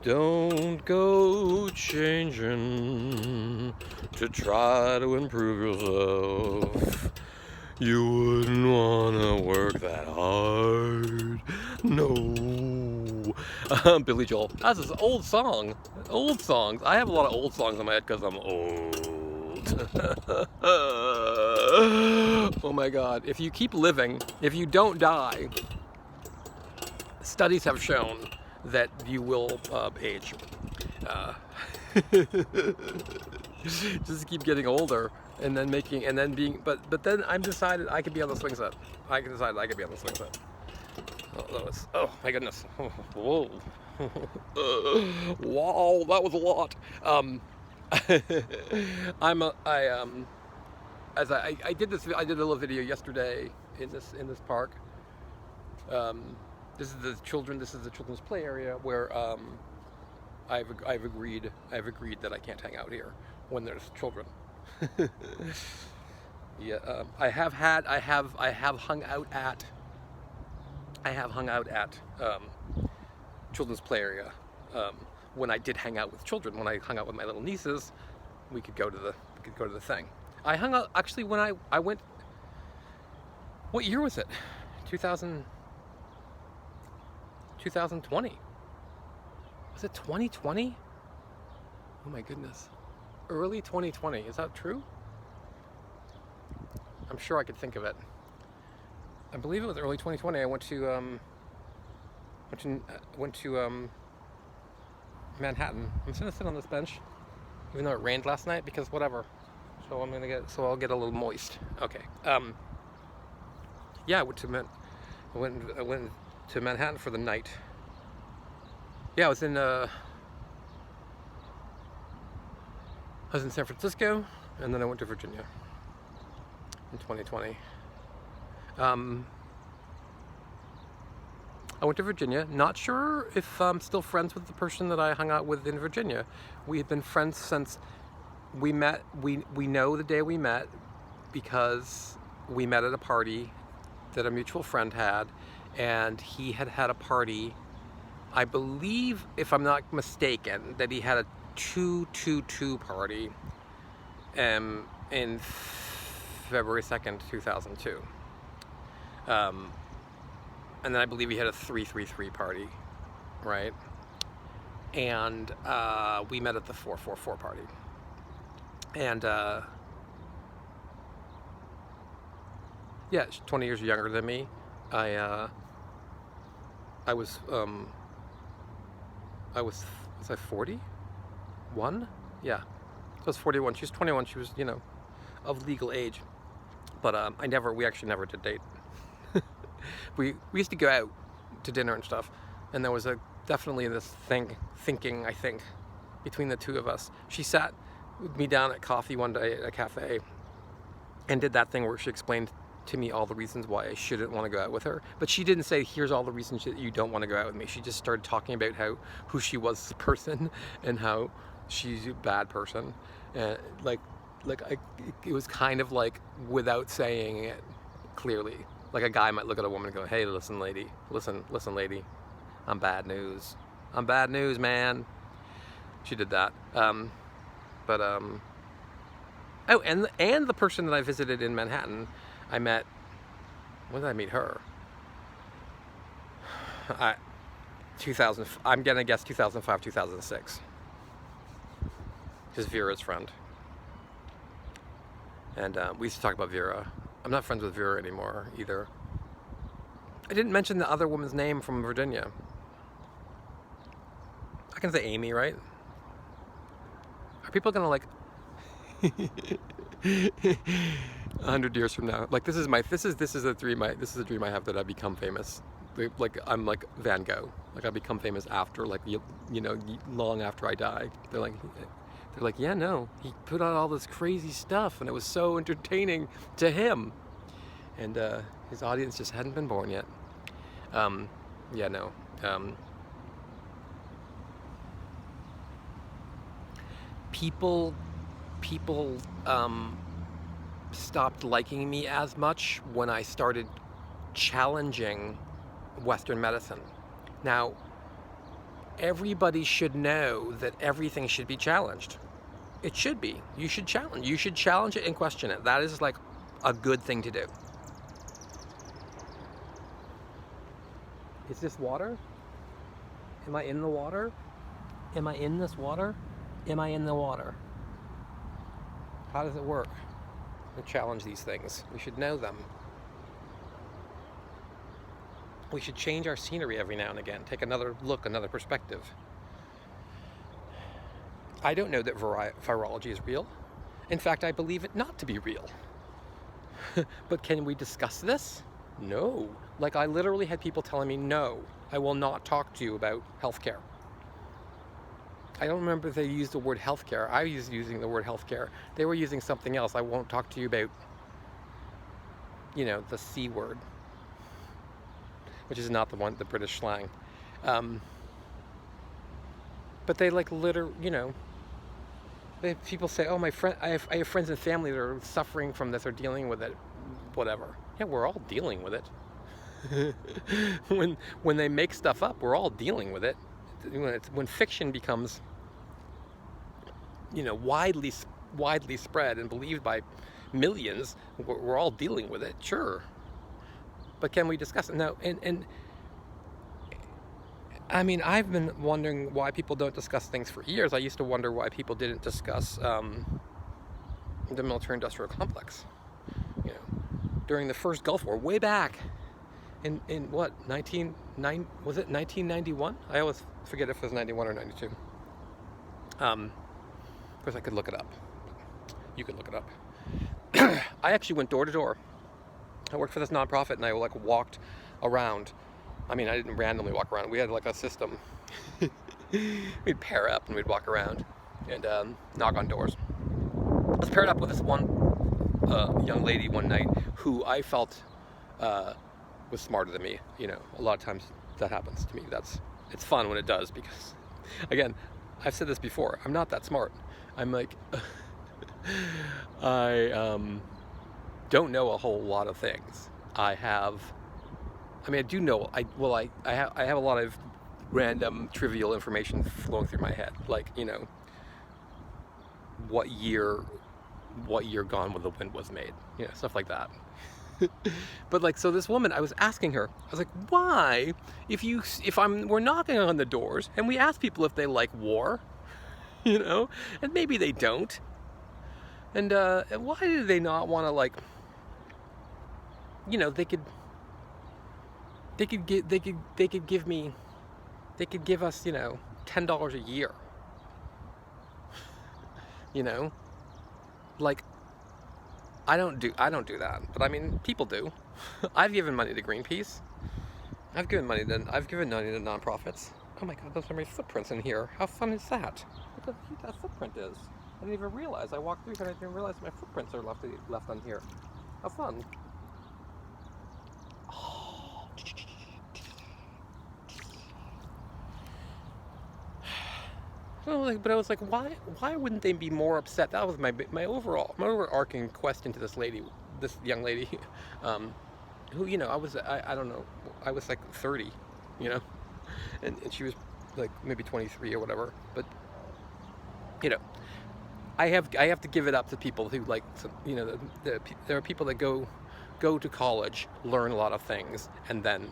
Don't go changing to try to improve yourself. You wouldn't wanna work that hard. No. Billy Joel. That's an old song. Old songs. I have a lot of old songs in my head because I'm old. Oh my God. If you keep living, if you don't die, studies have shown that you will age. Just keep getting older and then being, but then I'm decided I could be on the swing set. I decided I could be on the swing set. Oh my goodness. Whoa. Wow, that was a lot. I did a little video yesterday in this park. This is the children's play area where I've agreed that I can't hang out here when there's children. Yeah, I have hung out at children's play area when I did hang out with children. When I hung out with my little nieces, we could go to the thing. I hung out actually when I went. What year was it? 2020. Was it 2020? Oh my goodness. Early 2020. Is that true? I'm sure I could think of it. I believe it was early 2020. I went to Manhattan. I'm just gonna sit on this bench, even though it rained last night, because whatever. So I'll get a little moist. Okay. Yeah, I went to Manhattan for the night. Yeah, I was in San Francisco, and then I went to Virginia in 2020. I went to Virginia. Not sure if I'm still friends with the person that I hung out with in Virginia. We had been friends since we met. We know the day we met because we met at a party that a mutual friend had, and he had a party. I believe, if I'm not mistaken, that he had a 222 party in February 2nd, 2002. And then I believe he had a 333 party, right? And we met at the 444 party. And yeah, she's 20 years younger than me. I was was I 41? Yeah, I was 41. She was 21. She was, of legal age. But we actually never did date. we used to go out to dinner and stuff, and there was definitely this thinking, I think, between the two of us. She sat with me down at coffee one day at a cafe and did that thing where she explained to me all the reasons why I shouldn't want to go out with her, but she didn't say, here's all the reasons that you don't want to go out with me. She just started talking about who she was as a person and how she's a bad person, and it was kind of like without saying it clearly. Like a guy might look at a woman and go, hey, listen lady, I'm bad news, man. She did that. Oh, and the person that I visited in Manhattan, I met. When did I meet her? 2000. I'm gonna guess 2005, 2006. Just Vera's friend. And we used to talk about Vera. I'm not friends with Vera anymore either. I didn't mention the other woman's name from Virginia. I can say Amy, right? Are people gonna 100 years from now, this is a dream I have, that I become famous. Like I'm like Van Gogh. Like I become famous after long after I die. They're like, yeah, no, he put out all this crazy stuff and it was so entertaining to him, and his audience just hadn't been born yet. Yeah, no. People stopped liking me as much when I started challenging Western medicine. Now, everybody should know that everything should be challenged. It should be. You should challenge it and question it. That is like a good thing to do. Is this water? Am I in the water? Am I in this water? Am I in the water? How does it work? We challenge these things. We should know them. We should change our scenery every now and again. Take another look, another perspective. I don't know that virology is real. In fact, I believe it not to be real. But can we discuss this? No. Like, I literally had people telling me, no, I will not talk to you about healthcare. I don't remember if they used the word healthcare. I was using the word healthcare. They were using something else. I won't talk to you about, the C word, which is not the British slang. But they people say, oh, I have friends and family that are suffering from this or dealing with it, whatever. Yeah, we're all dealing with it. when they make stuff up, we're all dealing with it. When fiction becomes, widely spread and believed by millions, we're all dealing with it, sure. But can we discuss it? No, and I mean, I've been wondering why people don't discuss things for years. I used to wonder why people didn't discuss the military-industrial complex. During the first Gulf War, way back in what, was it 1991? I always forget if it was 91 or 92. Of course, I could look it up. You could look it up. I actually went door to door. I worked for this nonprofit, and I walked around. I mean, I didn't randomly walk around. We had a system. We'd pair up and we'd walk around and knock on doors. I was paired up with this one young lady one night who I felt was smarter than me. A lot of times that happens to me. It's fun when it does, because, again, I've said this before, I'm not that smart. I'm like, I don't know a whole lot of things. I do know, I have a lot of random trivial information flowing through my head, like, what year Gone with the Wind was made, stuff like that. But so this woman, I was asking her, I was like, why, we're knocking on the doors and we ask people if they like war, and maybe they don't, and why do they not want to, they could give us, $10 a year, I don't do that, but I mean, people do. I've given money to Greenpeace. I've given money to nonprofits. Oh my God, there's so many footprints in here. How fun is that? Look how cute that footprint is. I didn't even realize. I walked through and I didn't realize my footprints are left on here. How fun. But I was like, why wouldn't they be more upset? That was my overarching question to this young lady, who, I don't know, I was 30, and she was maybe 23 or whatever. But I have to give it up to people who there are people that go to college, learn a lot of things, and then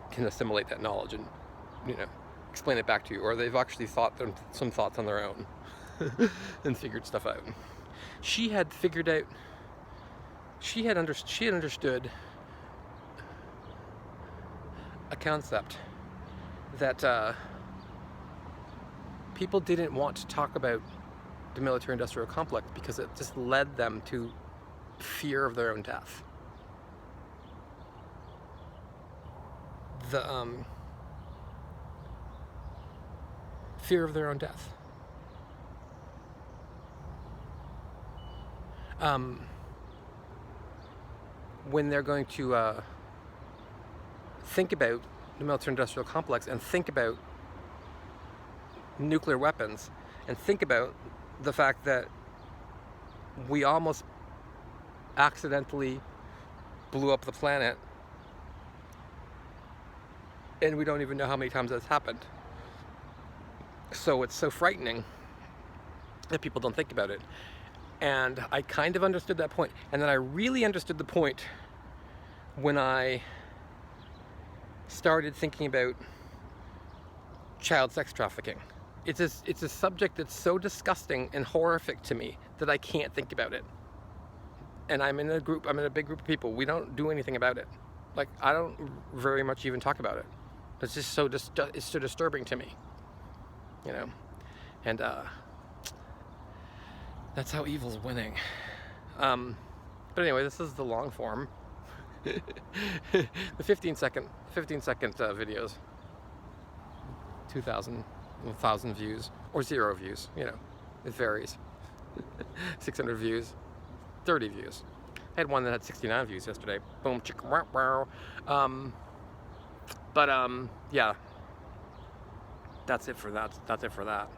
can assimilate that knowledge and explain it back to you, or they've actually thought some thoughts on their own and figured stuff out. She had understood a concept that people didn't want to talk about the military-industrial complex because it just led them to fear of their own death. Fear of their own death. When they're going to think about the military-industrial complex and think about nuclear weapons and think about the fact that we almost accidentally blew up the planet and we don't even know how many times that's happened. So it's so frightening that people don't think about it. And I kind of understood that point. And then I really understood the point when I started thinking about child sex trafficking. It's a subject that's so disgusting and horrific to me that I can't think about it. And I'm in a big group of people. We don't do anything about it. Like, I don't very much even talk about it. It's just it's so disturbing to me, you know. And that's how evil's winning. But anyway, this is the long form. The 15-second videos. 2,000, 1,000 views, or 0 views, you know, it varies. 600 views, 30 views. I had one that had 69 views yesterday. Boom, chicka, wow, wow. Yeah, that's it for that.